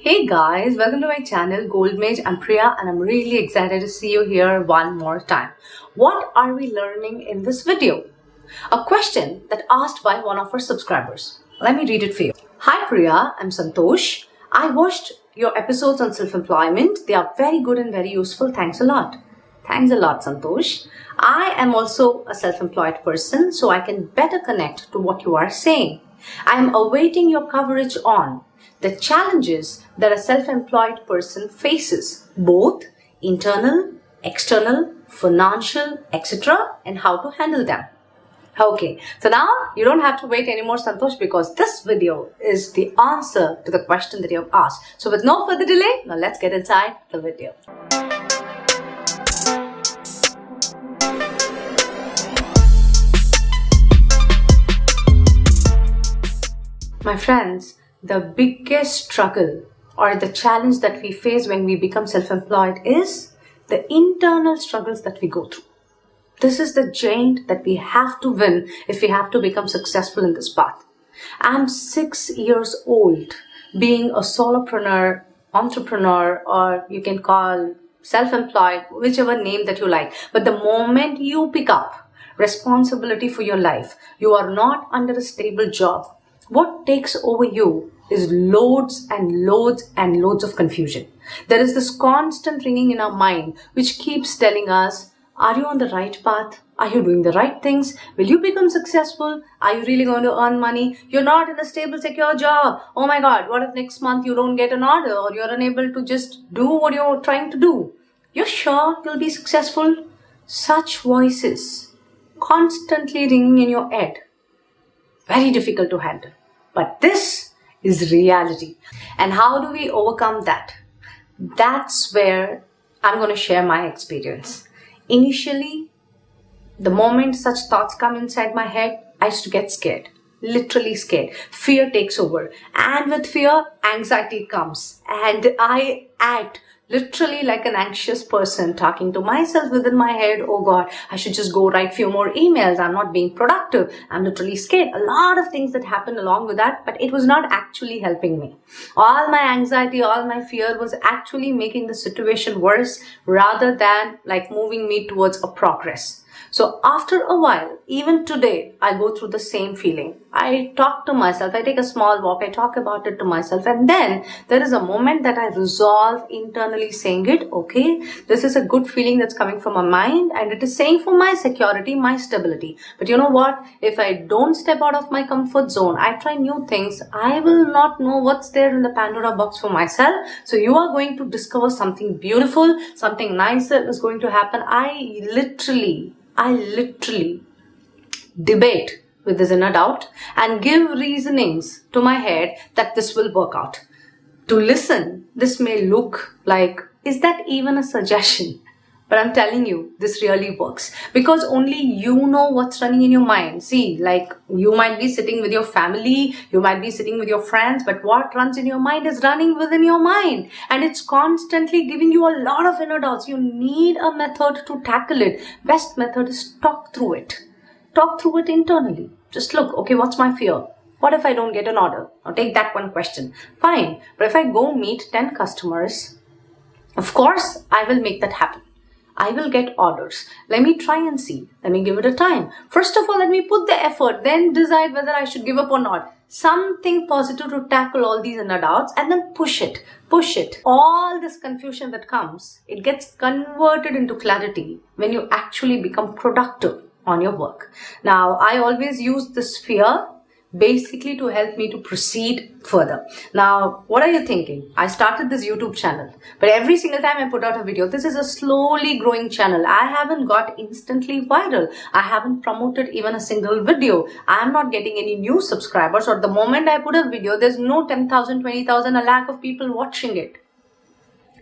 Hey guys, welcome to my channel Gold Mage. I'm Priya and I'm really excited to see you here one more time. What are we learning in this video? A question that asked by one of our subscribers. Let me read it for you. Hi Priya, I'm Santosh. I watched your episodes on self-employment. They are very good and very useful. Thanks a lot. Thanks a lot, Santosh. I am also a self-employed person, so I can better connect to what you are saying. I am awaiting your coverage on the challenges that a self-employed person faces, both internal, external, financial, etc., and how to handle them. Okay, so now you don't have to wait anymore, Santosh, because this video is the answer to the question that you have asked. So with no further delay, now let's get inside the video. My friends, the biggest struggle or the challenge that we face when we become self-employed is the internal struggles that we go through. This is the giant that we have to win if we have to become successful in this path. I'm 6 years old, being a solopreneur, entrepreneur, or you can call self-employed, whichever name that you like. But the moment you pick up responsibility for your life, you are not under a stable job. What takes over you is loads and loads and loads of confusion. There is this constant ringing in our mind which keeps telling us, are you on the right path? Are you doing the right things? Will you become successful? Are you really going to earn money? You're not in a stable, secure job. Oh my God, what if next month you don't get an order or you're unable to just do what you're trying to do? You're sure you'll be successful? Such voices constantly ringing in your head. Very difficult to handle. But this is reality. And how do we overcome that? That's where I'm going to share my experience. Initially, the moment such thoughts come inside my head, I used to get scared. Literally scared. Fear takes over. And with fear, anxiety comes. And I act literally like an anxious person, talking to myself within my head. Oh God, I should just go write few more emails. I'm not being productive. I'm literally scared. A lot of things that happened along with that, but it was not actually helping me. All my anxiety, all my fear was actually making the situation worse rather than like moving me towards a progress. So after a while, even today, I go through the same feeling. I talk to myself, I take a small walk, I talk about it to myself, and then there is a moment that I resolve internally saying it, okay, this is a good feeling that's coming from my mind and it is saying for my security, my stability. But you know what? If I don't step out of my comfort zone, I try new things, I will not know what's there in the Pandora box for myself. So you are going to discover something beautiful, something nice that is going to happen. I literally debate with this inner doubt and give reasonings to my head that this will work out. To listen, this may look like, is that even a suggestion? But I'm telling you, this really works because only you know what's running in your mind. See, like you might be sitting with your family, you might be sitting with your friends, but what runs in your mind is running within your mind and it's constantly giving you a lot of inner doubts. You need a method to tackle it. Best method is talk through it. Talk through it internally. Just look, okay, what's my fear? What if I don't get an order? Now take that one question. Fine, but if I go meet 10 customers, of course, I will make that happen. I will get orders. Let me try and see. Let me give it a time. First of all, let me put the effort, then decide whether I should give up or not. Something positive to tackle all these inner doubts and then push it. Push it. All this confusion that comes, it gets converted into clarity when you actually become productive on your work. Now, I always use this fear basically to help me to proceed further. Now, what are you thinking? I started this YouTube channel, but every single time I put out a video, this is a slowly growing channel. I haven't got instantly viral. I haven't promoted even a single video. I'm not getting any new subscribers, or the moment I put a video, there's no 10,000, 20,000, a lakh of people watching it.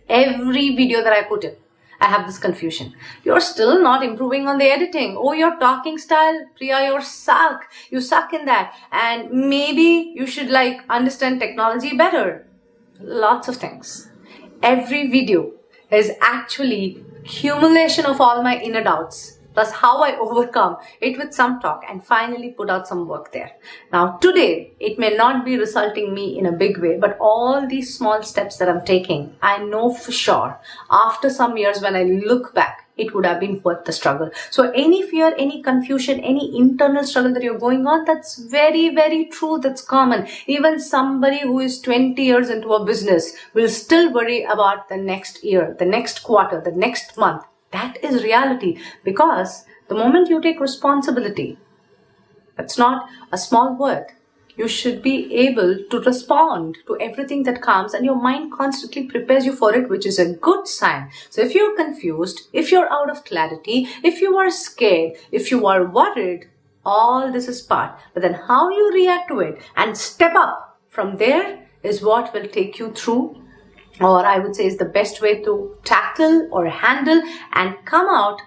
Every video that I put in, I have this confusion. You're still not improving on the editing. Oh, your talking style, Priya, you suck. You suck in that. And maybe you should like understand technology better. Lots of things. Every video is actually accumulation of all my inner doubts. plus how I overcome it with some talk and finally put out some work there. Now today, it may not be resulting me in a big way, but all these small steps that I'm taking, I know for sure after some years when I look back, it would have been worth the struggle. So any fear, any confusion, any internal struggle that you're going on, that's very, very true. That's common. Even somebody who is 20 years into a business will still worry about the next year, the next quarter, the next month. That is reality, because the moment you take responsibility, that's not a small word. You should be able to respond to everything that comes, and your mind constantly prepares you for it, which is a good sign. So if you're confused, if you're out of clarity, if you are scared, if you are worried, all this is part. But then how you react to it and step up from there is what will take you through, or I would say is the best way to tackle or handle and come out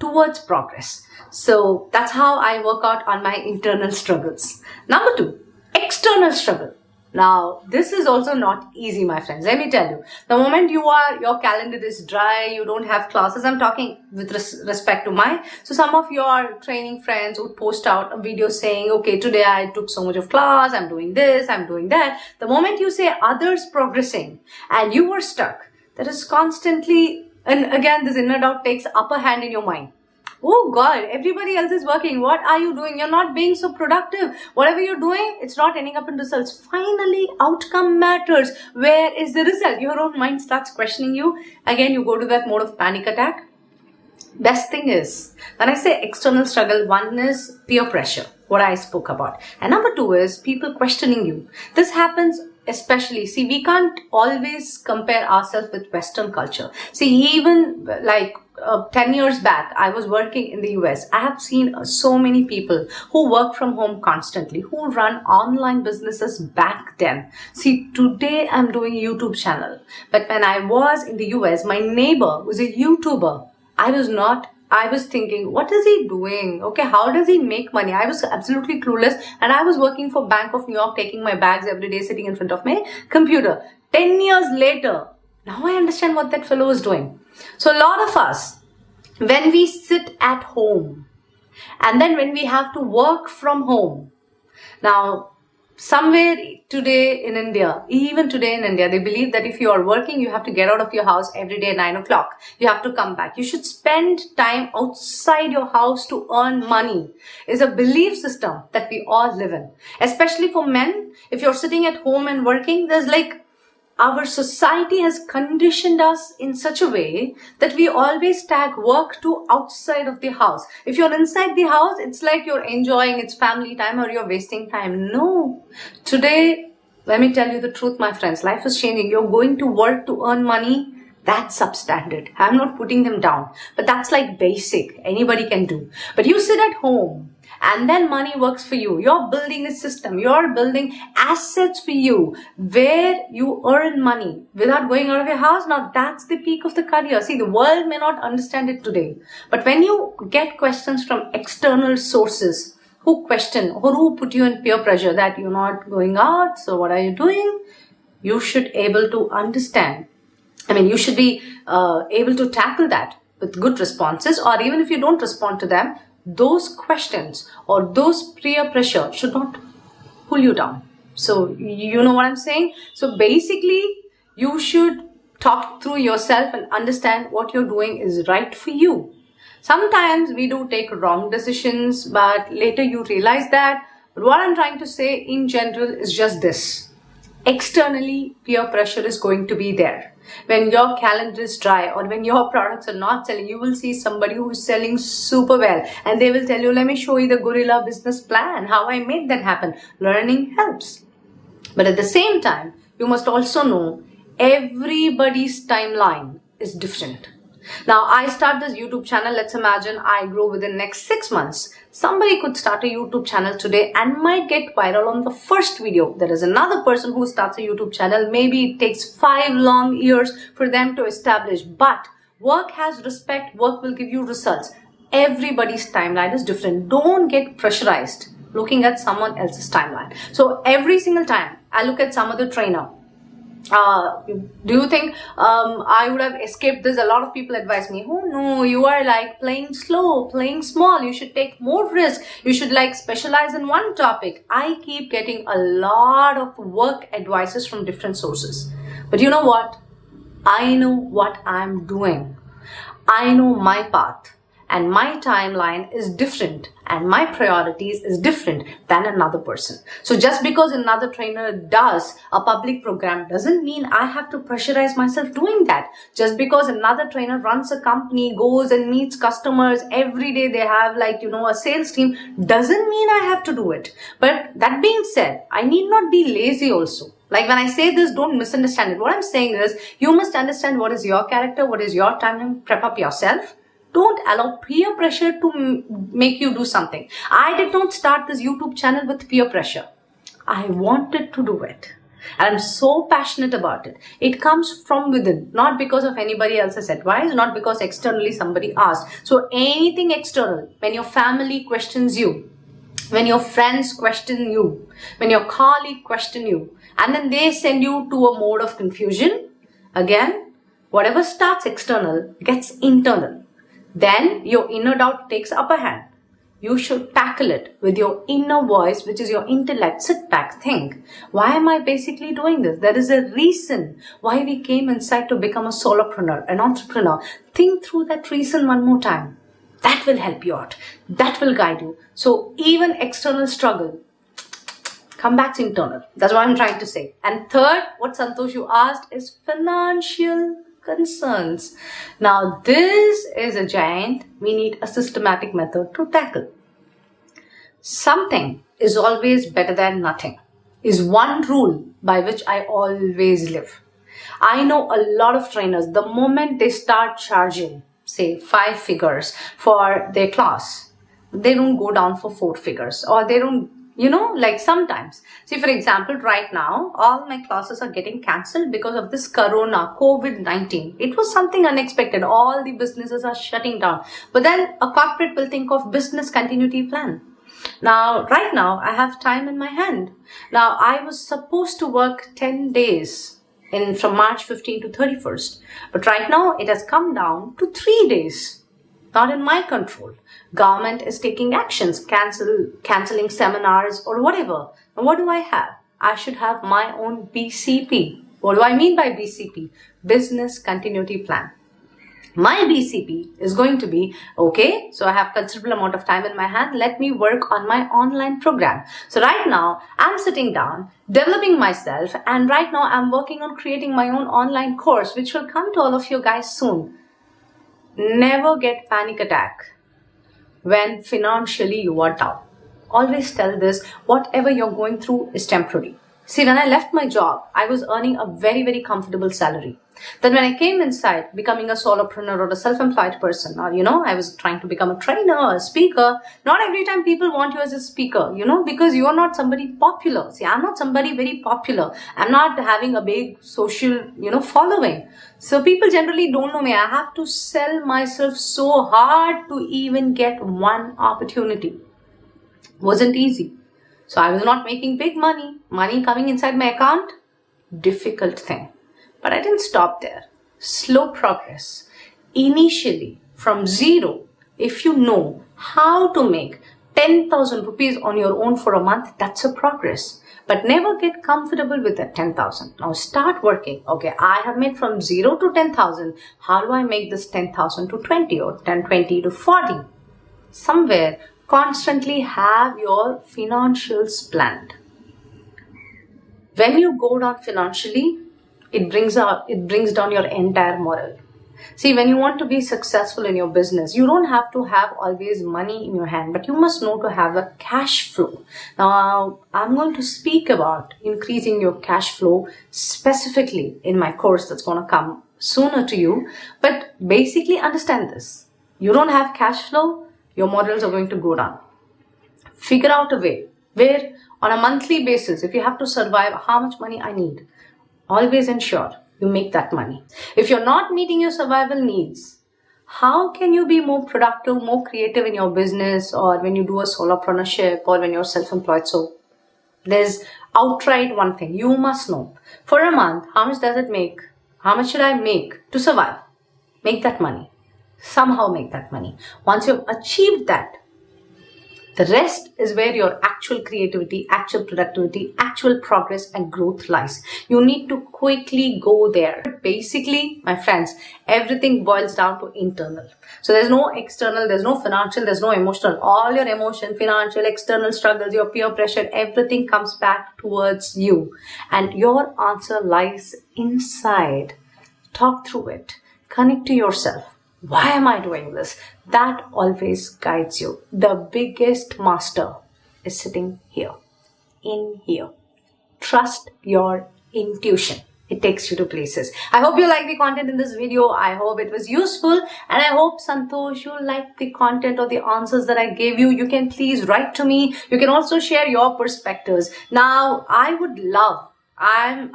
towards progress. So that's how I work out on my internal struggles. Number 2, external struggle. Now, this is also not easy, my friends. Let me tell you, the moment your calendar is dry, you don't have classes. I'm talking with respect to so some of your training friends would post out a video saying, okay, today I took so much of class, I'm doing this, I'm doing that. The moment you say others progressing and you were stuck, there is constantly, and again, this inner doubt takes upper hand in your mind. Oh God, everybody else is working. What are you doing? You're not being so productive. Whatever you're doing, it's not ending up in results. Finally, outcome matters. Where is the result? Your own mind starts questioning you. Again, you go to that mode of panic attack. Best thing is, when I say external struggle, one is peer pressure, what I spoke about. And number 2 is people questioning you. This happens especially, see, we can't always compare ourselves with Western culture. See, even like 10 years back, I was working in the US. I have seen so many people who work from home constantly, who run online businesses back then. See, today I'm doing a YouTube channel. But when I was in the US, my neighbor was a YouTuber. I was thinking, what is he doing? Okay, how does he make money? I was absolutely clueless, and I was working for Bank of New York, taking my bags every day, sitting in front of my computer. 10 years later, now I understand what that fellow is doing. So a lot of us, when we sit at home, and then when we have to work from home, now somewhere today in India, even today in India, they believe that if you are working, you have to get out of your house every day at 9 o'clock. You have to come back. You should spend time outside your house to earn money. Is a belief system that we all live in. Especially for men, if you're sitting at home and working, there's like, our society has conditioned us in such a way that we always tag work to outside of the house. If you're inside the house, it's like you're enjoying its family time or you're wasting time. No. Today, let me tell you the truth, my friends. Life is changing. You're going to work to earn money. That's substandard. I'm not putting them down. But that's like basic. Anybody can do. But you sit at home, and then money works for you. You're building a system. You're building assets for you where you earn money without going out of your house. Now that's the peak of the career. See, the world may not understand it today. But when you get questions from external sources who question or who put you in peer pressure that you're not going out, so what are you doing? You should able to understand. You should be able to tackle that with good responses, or even if you don't respond to them, those questions or those peer pressure should not pull you down. So you know what I'm saying? So basically, you should talk through yourself and understand what you're doing is right for you. Sometimes we do take wrong decisions, but later you realize that. But what I'm trying to say in general is just this. Externally, peer pressure is going to be there. When your calendar is dry or when your products are not selling, you will see somebody who is selling super well and they will tell you, let me show you the guerrilla business plan, how I made that happen. Learning helps. But at the same time, you must also know everybody's timeline is different. Now, I start this YouTube channel. Let's imagine I grow within next 6 months. Somebody could start a YouTube channel today and might get viral on the first video. There is another person who starts a YouTube channel. Maybe it takes 5 long years for them to establish. But work has respect. Work will give you results. Everybody's timeline is different. Don't get pressurized looking at someone else's timeline. So every single time I look at some other trainer, Do you think I would have escaped this? A lot of people advise me, oh no, you are like playing slow, playing small. You should take more risk. You should like specialize in one topic. I keep getting a lot of work advices from different sources. But you know what? I know what I'm doing. I know my path. And my timeline is different and my priorities is different than another person. So just because another trainer does a public program doesn't mean I have to pressurize myself doing that. Just because another trainer runs a company, goes and meets customers every day, they have like, a sales team, doesn't mean I have to do it. But that being said, I need not be lazy also. Like when I say this, don't misunderstand it. What I'm saying is you must understand what is your character, what is your time, and prep up yourself. Don't allow peer pressure to make you do something. I did not start this YouTube channel with peer pressure. I wanted to do it. And I'm so passionate about it. It comes from within, not because of anybody else's advice, not because externally somebody asked. So anything external, when your family questions you, when your friends question you, when your colleague question you, and then they send you to a mode of confusion, again, whatever starts external gets internal. Then your inner doubt takes upper hand. You should tackle it with your inner voice, which is your intellect. Sit back, think. Why am I basically doing this? There is a reason why we came inside to become a solopreneur, an entrepreneur. Think through that reason one more time. That will help you out. That will guide you. So even external struggle, come back to internal. That's what I'm trying to say. And third, what Santosh you asked is financial concerns. Now this is a giant we need a systematic method to tackle. Something is always better than nothing is one rule by which I always live. I know a lot of trainers, the moment they start charging, say 5 figures for their class, they don't go down for 4 figures, or they don't, like sometimes. See, for example, right now, all my classes are getting cancelled because of this corona, COVID-19. It was something unexpected. All the businesses are shutting down. But then a corporate will think of business continuity plan. Now, right now, I have time in my hand. Now, I was supposed to work 10 days from March 15 to 31st. But right now, it has come down to 3 days. Not in my control. Government is taking actions, cancelling seminars or whatever. And what do I have? I should have my own BCP. What do I mean by BCP? Business Continuity Plan. My BCP is going to be, okay, so I have considerable amount of time in my hand. Let me work on my online program. So right now, I'm sitting down, developing myself, and right now I'm working on creating my own online course, which will come to all of you guys soon. Never get panic attack when financially you are down. Always tell this, whatever you're going through is temporary. See, when I left my job, I was earning a very, very comfortable salary. Then when I came inside, becoming a solopreneur or a self-employed person, or, I was trying to become a trainer, a speaker, not every time people want you as a speaker, because you are not somebody popular. See, I'm not somebody very popular. I'm not having a big social, following. So people generally don't know me. I have to sell myself so hard to even get one opportunity. Wasn't easy. So I was not making big money. Money coming inside my account, difficult thing. But I didn't stop there. Slow progress. Initially, from zero, if you know how to make 10,000 rupees on your own for a month, that's a progress. But never get comfortable with that 10,000. Now start working. Okay, I have made from 0 to 10,000. How do I make this 10,000 to 20 or 1020 to 40? Somewhere, constantly have your financials planned. When you go down financially, it brings down your entire morale. See, when you want to be successful in your business, you don't have to have always money in your hand, but you must know to have a cash flow. Now, I'm going to speak about increasing your cash flow specifically in my course that's going to come sooner to you. But basically understand this. You don't have cash flow, your morals are going to go down. Figure out a way where on a monthly basis, if you have to survive, how much money I need. Always ensure you make that money. If you're not meeting your survival needs, how can you be more productive, more creative in your business, or when you do a solopreneurship, or when you're self-employed? So There's outright one thing you must know. For a month, how much does it make? How much should I make to survive? Make that money. Somehow make that money. Once you've achieved that, the rest is where your actual creativity, actual productivity, actual progress and growth lies. You need to quickly go there. Basically, my friends, everything boils down to internal. So there's no external, there's no financial, there's no emotional. All your emotion, financial, external struggles, your peer pressure, everything comes back towards you. And your answer lies inside. Talk through it. Connect to yourself. Why am I doing this? That always guides you. The biggest master is sitting here, in here. Trust your intuition. It takes you to places. I hope you like the content in this video. I hope it was useful. And I hope, Santosh, you like the content or the answers that I gave you. You can please write to me. You can also share your perspectives. Now, I would love, I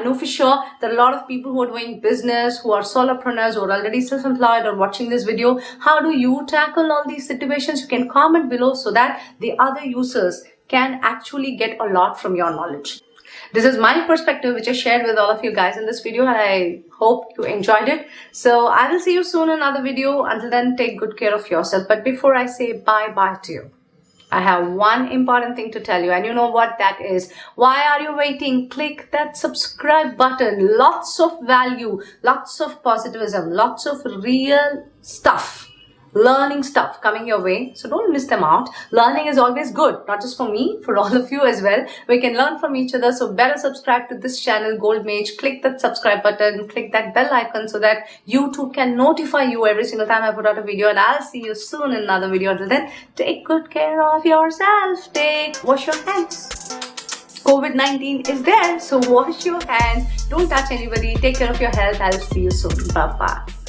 know for sure that a lot of people who are doing business, who are solopreneurs, who are already self-employed or watching this video, how do you tackle all these situations? You can comment below so that the other users can actually get a lot from your knowledge. This is my perspective, which I shared with all of you guys in this video, and I hope you enjoyed it. So I will see you soon in another video. Until then, take good care of yourself. But before I say bye-bye to you, I have one important thing to tell you, and you know what that is. Why are you waiting? Click that subscribe button. Lots of value, lots of positivism, lots of real stuff, learning stuff coming your way. So don't miss them out. Learning is always good, not just for me, for all of you as well. We can learn from each other. So better subscribe to this channel, Gold Mage. Click that subscribe button, click that bell icon so that YouTube can notify you every single time I put out a video. And I'll see you soon in another video. Until then, take good care of yourself. Wash your hands. COVID-19 is there, so wash your hands. Don't touch anybody. Take care of your health. I'll see you soon. Bye-bye.